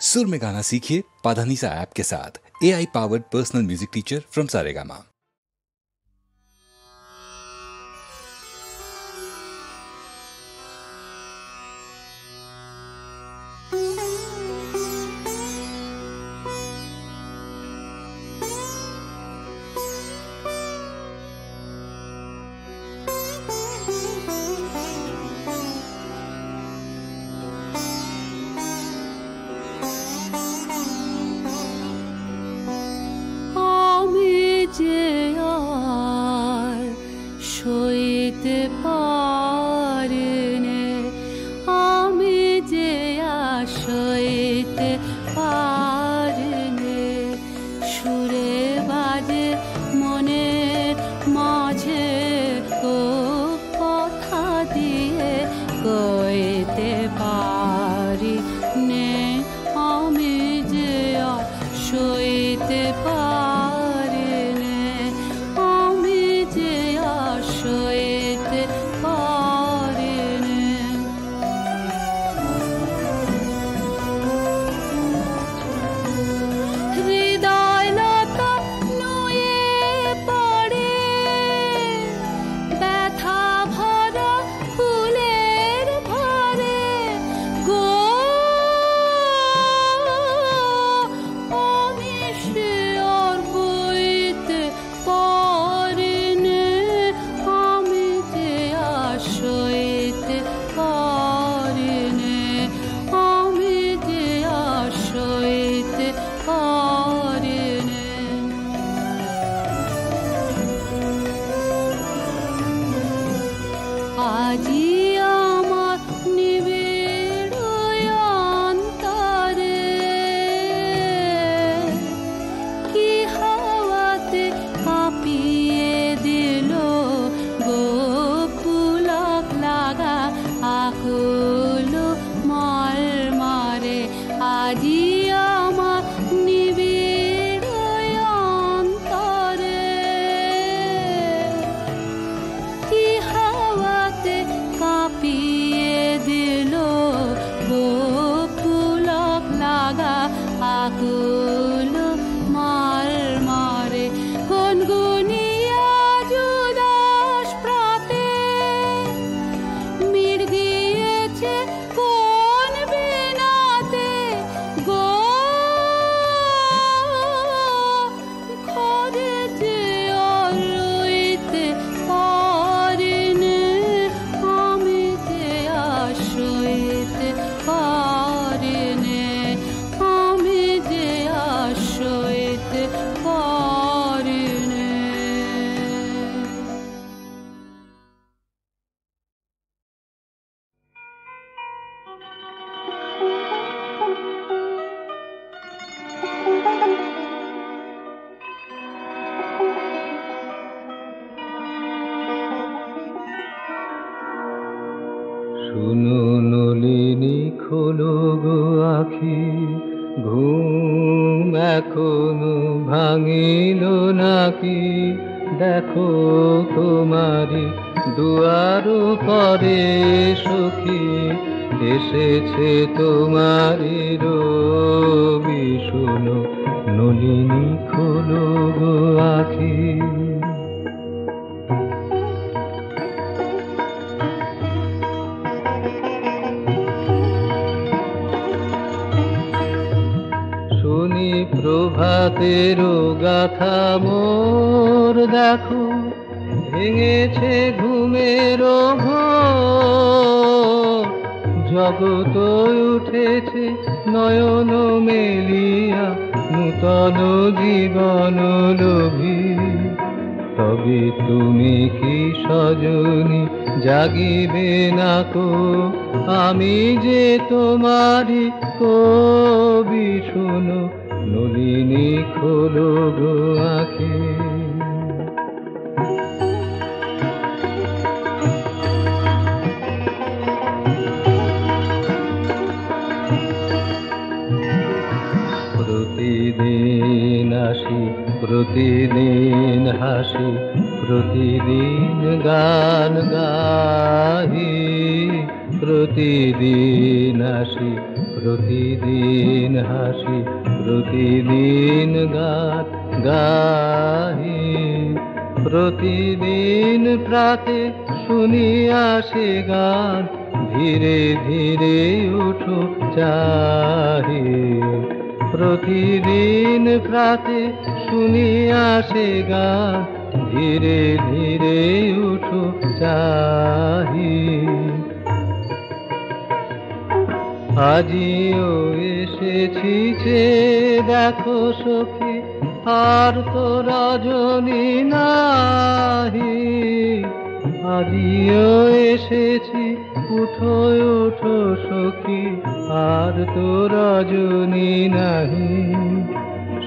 सुर में गाना सीखिए पाधानीसा ऐप के साथ। AI powered personal music teacher from Saregama. শুনো নলিনী খোলো গো আখি, ঘুম এখনো ভাঙিল নাকি? দেখো তোমারি দুয়ার পরে সখী, এসেছে তোমারি রবি। শুনো নলিনী খোলো গো আখি। শুনি প্রভাতের গাথা মোর, দেখো ভেঙেছে ঘুমের ঘোর। জগৎ উঠেছে নয়ন মেলিয়া, নূতন জীবন লোভী। তবে তুমি কি সজনী জাগিবে না কো? আমি যে তোমারি কবি। শোনো নলিনী খোলো গো আখি। প্রতিদিন আসি, প্রতিদিন হাসি, প্রতিদিন গান গাহি। প্রতিদিন আসি, প্রতিদিন হাসি প্রতিদিন গান গাহি, প্রতিদিন প্রাতে শুনি আসে গান, ধীরে ধীরে উঠো চাহি। প্রতিদিন প্রাতে শুনি আসে গান, ধীরে ধীরে উঠো চাহি। আজিও এসেছি যে দেখো সখী, আর তো রজনী নাহি। আজিও এসেছি, উঠো উঠো সখী, আর তো রজনী নাহি।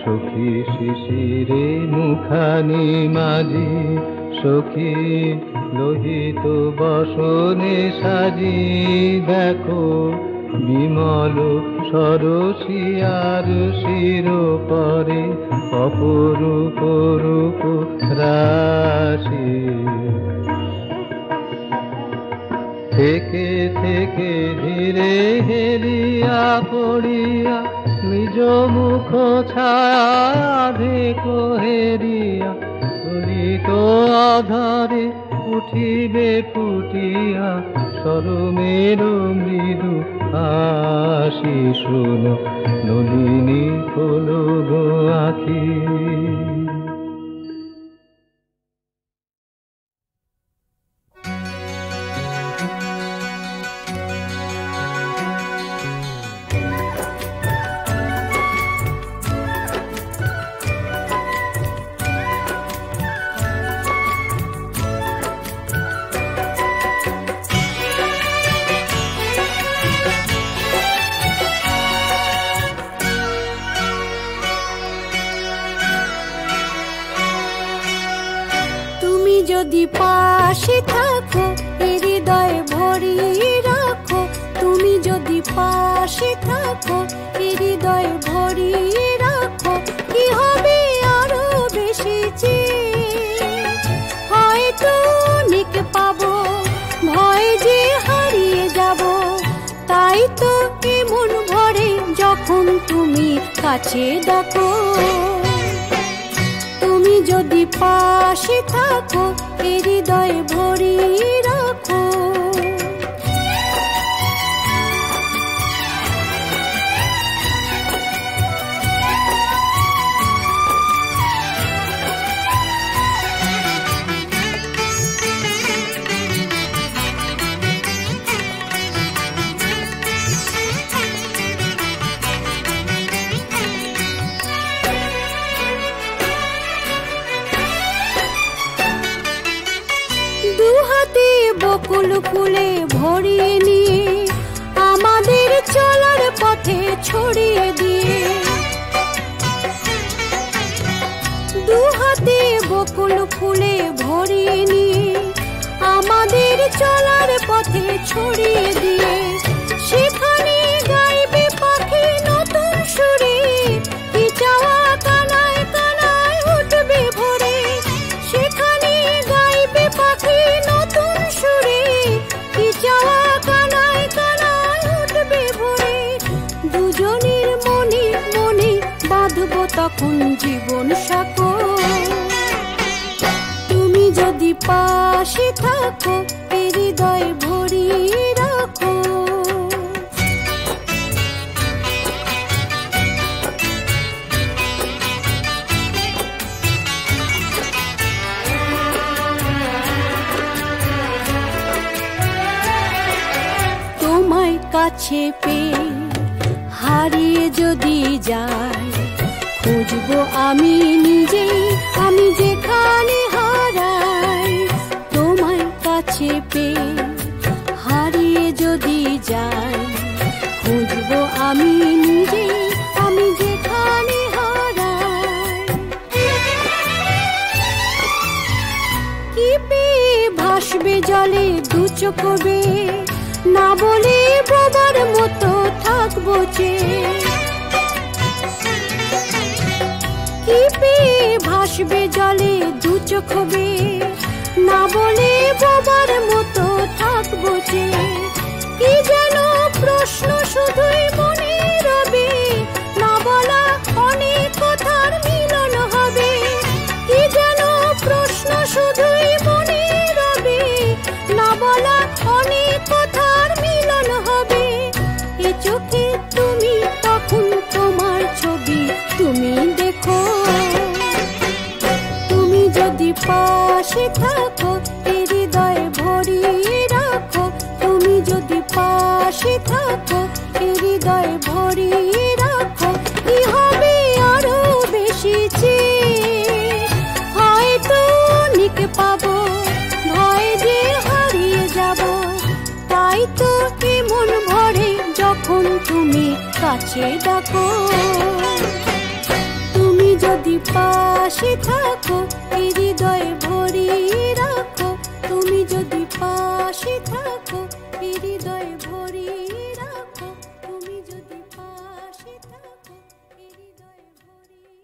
সখী শিশিরে মুখানি মাঝি, সখী লোহিত বসনে সাজি, দেখো বিমল সরসিয়ার শির পরে অপরূপ রূপ রাশি। থেকে থেকে ধীরে হেরিয়া পড়িয়া, নিজ মুখ ছায়া দেখো হেরিয়া, ললিত আধারে উঠিবে ফুটিয়া, সরমের মৃদু হাসি শোনো, নলিনী খোলো গো আঁখি। যদি পাশে থাকো হৃদয়ে ভরিয়ে রাখো, তুমি যদি পাশে থাকো হৃদয়ে ভরিয়ে রাখো, কি হবে আরো বেশি চেয়ে, হয়তো অনেক পাবো, ভয় যে হারিয়ে যাব। তাই তো এমন ভরে যখন তুমি কাছে ডাকো, তুমি যদি পাশে থাকো হৃদয়ে ভরিয়ে রাখো। বকুল ফুলে ভরিয়ে নিয়ে আমাদের চলার পথে ছড়িয়ে দিয়ে, দু হাতে বকুল ফুলে ভরিয়ে নিয়ে আমাদের চলার পথে ছড়িয়ে দিয়ে, সেখানে গাইবে পাখি নতুন সুরে, কি চাওয়া কানায় কানায় উঠবে ভরে। সেখানে গাইবে পাখি নতুন সুরে, কি চাওয়া কানায় কানায় উঠবে ভরে। দুজনের মনে মনে বাঁধবো তখন জীবন সাঁকো, তুমি যদি পাশে থাকো হৃদয় ভরিয়ে রাখো। তোমায় কাছে পেয়ে হারিয়ে যদি যাই, খুঁজবো আমি নিজেই আমি যেখানে হারাই। তোমায় কাছে পেয়ে হারিয়ে যদি যাই, খুঁজবো আমি নিজেই আমি যেখানে হারাই। কি পেয়ে ভাসবে জলে দু চোখ বেয়ে, না বলে বোবার মতো থাকবো চেয়ে। কি পেয়ে ভাসবে জলে দু চোখ বেয়ে, না বলে বোবার মতো থাকবো চেয়ে। কি যেন প্রশ্ন শুধুই মনে কাছে ডাকো, তুমি যদি পাশে থাকো এই হৃদয়ে ভরিয়ে রাখো, তুমি যদি পাশে থাকো এই হৃদয়ে ভরিয়ে রাখো, তুমি যদি পাশে থাকো এই হৃদয়ে ভরিয়ে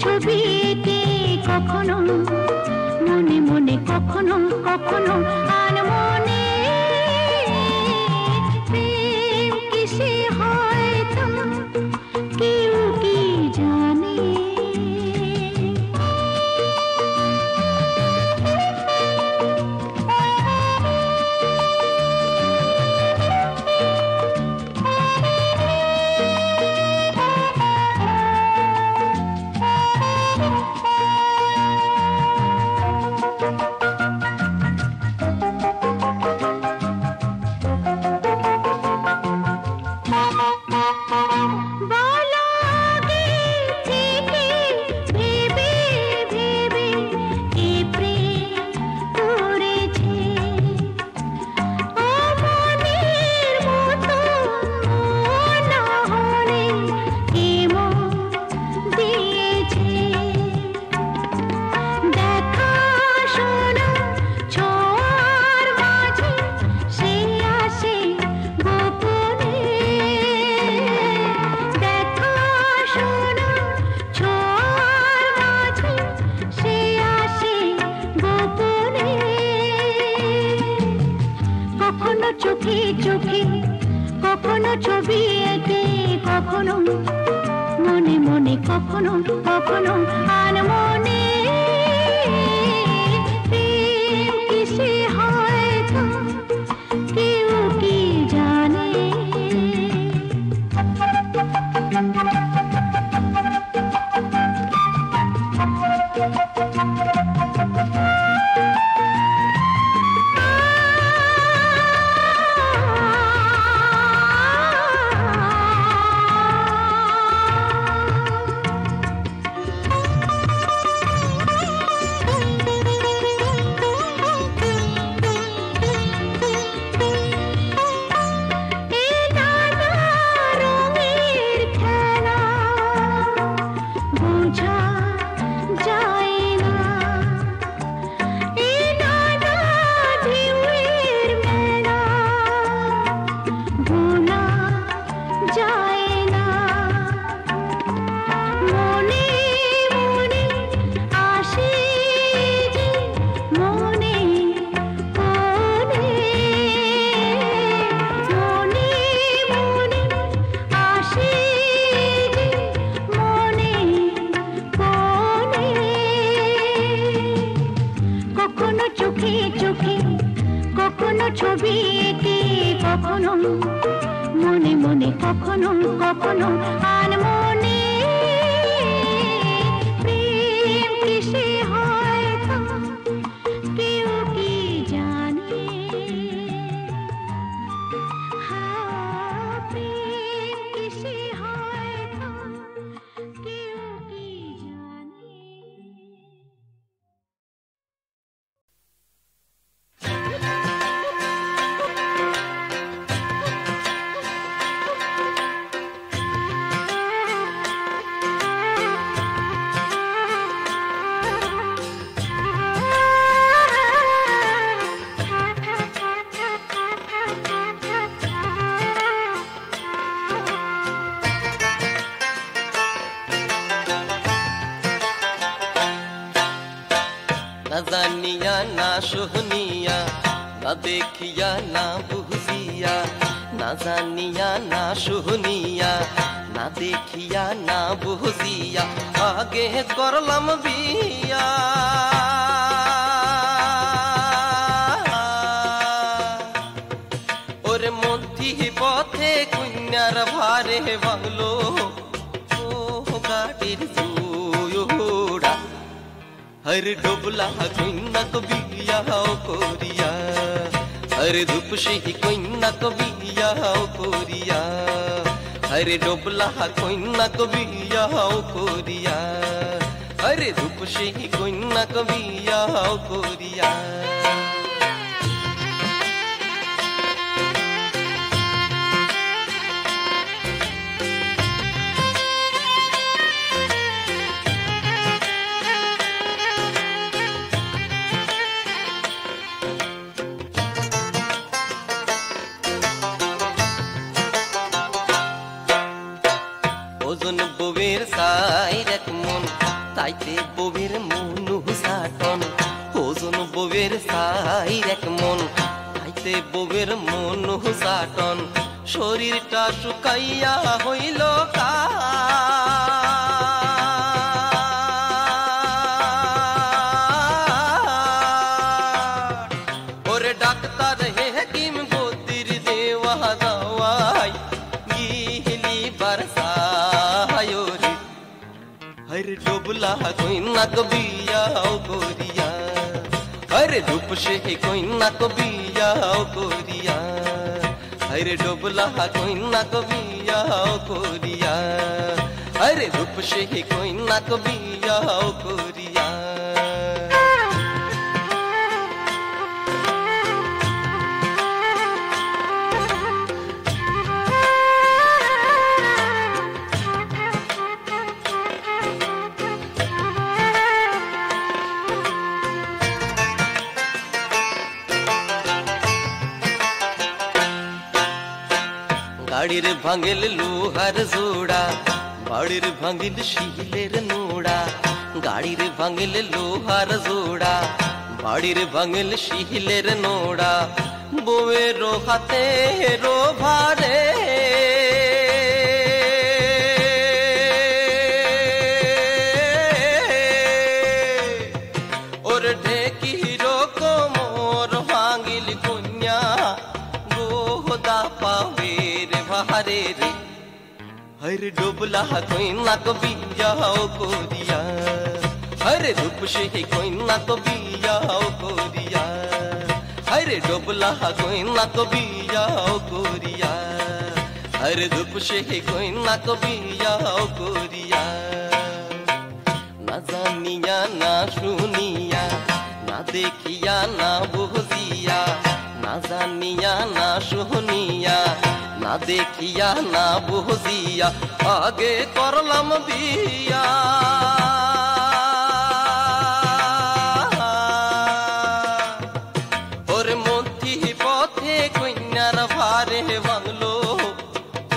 ছবি এঁকে কখনো মনে মনে, কখনো কখনো আনমনে, প্রেম কিসে হয় তা কেউ কি জানে। চোখে চোখে কখনো ছবি এঁকে কখনো মনে মনে, কখনো কখনো আনমনে, প্রেম কিসে হয় তা কেউ কি জানে। ছবি এঁকে কখনো মনে মনে, কখনো কখনো আনমনে, প্রেম কিসে হয় তা কেউ কি জানে। প্রেম কিসে হয় তা কেউ কি জানে। ना जानिया ना सोहनिया, ना देखिया ना बुझिया, ना जानिया ना सोहनिया, ना देखिया ना बुझिया, आगे करलाम बिया। মন্থি পথে কন্যার ভারে বাংলো ও গাড়ির জোড়া हर डोबला कोइना को बिया कोरिया हर धूप से ही कोइना को बिया कोरिया हर डोबला कोइना को बिया कोरिया हर धूप से ही कोइना को बिया कोरिया ওজন বউয়ের সাইরেক মন তাইতে বউয়ের মন হুসাটন ওজন বউয়ের সাইরেক মন তাইতে বউয়ের মন হুসাটন শরীরটা শুকাইয়া হইল কা ওরে ডাক্তার হে হেকিম গতির দেওয়া দাওয়াই গিলি বরসা हर डोबला कोइना को बिया कोरिया हर धूप से कोइना को बिया कोरिया हर डोबला कोइना को बिया कोरिया हर धूप से कोइना को बिया कोरिया গাড়ির ভাঙিল লোহার জোড়া বাড়ির ভাঙিল শিলের নোড়া গাড়ির ভাঙিল লোহার জোড়া বাড়ির ভাঙিল শিলের নোড়া বউয়ের হাতে রো ভারে ওর ঢেকির কোমর ভাঙিল কন্যা গোদা পাবে हरे रे हर डोबला कोइना को बिया कोरिया हर धूप से कोइना को बिया कोरिया हर डोबला कोइना को बिया कोरिया हर धूप से कोइना को बिया कोरिया ना जानिया ना सुनिया ना देखिया ना बुझिया ना जानिया ना सुनिया ना देखिया ना बुझिया आगे करलाम बिया और मन्थि पथे कन्यार भारे बांगलो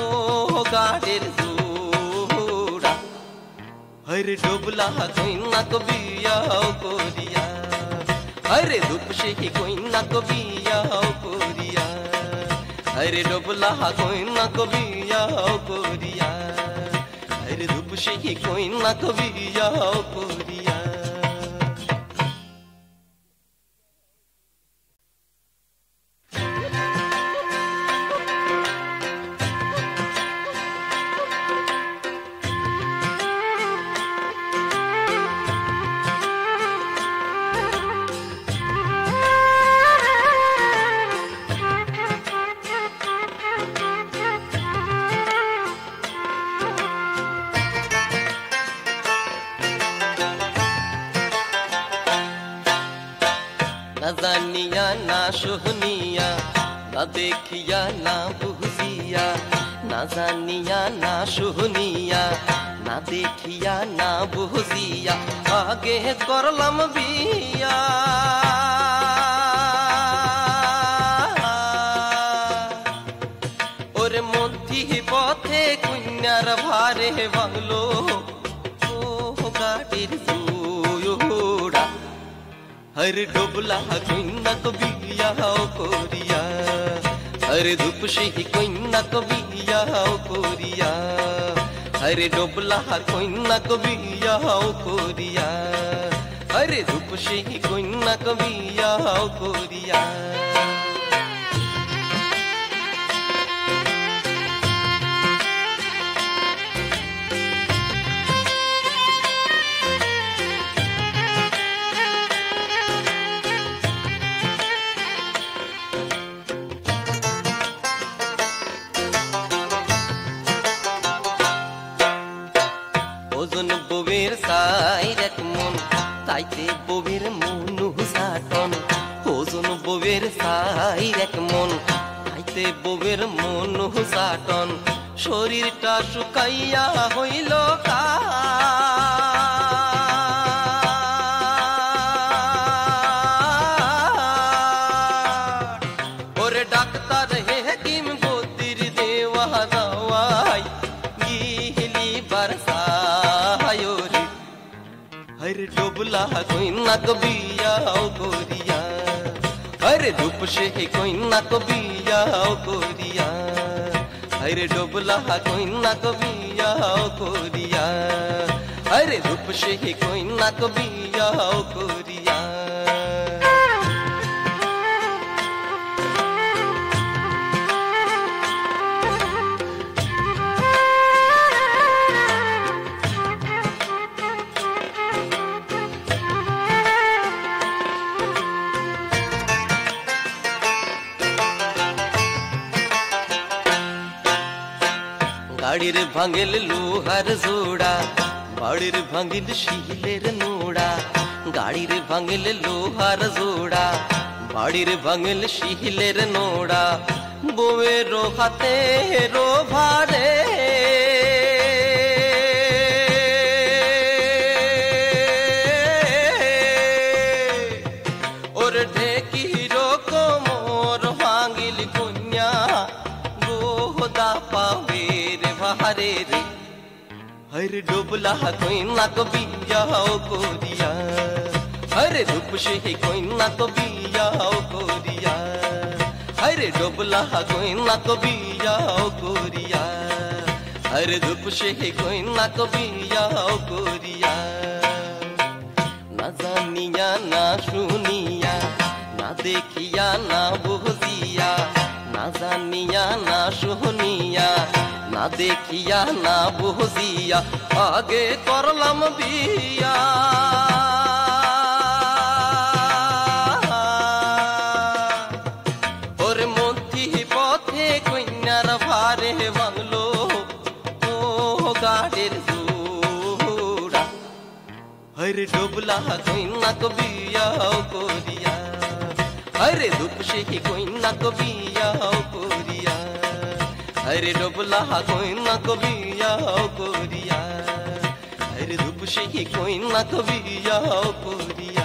ओ गाड़िर जोड़ा हर डोबला कोइना को बिया कोरिया हर धूप से कोइना को बिया कोरिया हरे डोबला कोइना को बिया कोरिया हरे धूप से कोइना को बिया कोरिया ना जानिया ना सुनिया ना देखिया ना बुझिया ना जानिया ना सुनिया ना देखिया ना बुझिया आगे करलाम बिया और मन्थि पथे कन्यार भारे बांगलो ओ गाड़िर जोड़ा हर डोबला कोइना को बिया कोरिया हर धूप से कोइना को बिया कोरिया हर डोबला कोइना को बिया कोरिया हर धूप से कोइना को बिया कोरिया ভাইয়ের এক মন খাইতে বউয়ের মন হুসাটন শরীরটা শুকাইয়া হইল ওরে ডাক্তার হেকিম বদির দেওয়া দাওয়াই গিলি বরসায় রে हर डोबला कोई ना कबिया गोरिया हर धूप से कोई ना कबिया गोरिया हर डोबला कोई ना कबिया गोरिया हर धूप से कोई ना कबिया गोरिया গাড়ির ভাঙিল লোহার জোড়া বাড়ির ভাঙিল শিলের নোড়া গাড়ির ভাঙিল লোহার জোড়া বাড়ির ভাঙিল শিলের নোড়া বউয়ের হাতে রো ভারে ওর ঢেকির কোমর ভাঙিল কন্যা গোদা পাবে हरे रे हर डोबला कोई ना कबिया गोरिया हर रूप से कोई ना कबिया गोरिया हर डोबला कोई ना कबिया गोरिया हर रूप से कोई ना कबिया गोरिया ना जानिया ना सुनिया ना देखिया ना बुझिया ना जानिया ना सुनिया ना देखिया ना बुझिया आगे करलाम बिया और मध्य पथे कन्यार भारे बांगलो ओ गाड़िर जोड़ा हर डोबला कन्या कबिया गोरिया हर धूप से कन्या कबिया गोरिया हरे डोबला कोई ना कबिया गोरिया हरे धूप से कोई ना कबिया गोरिया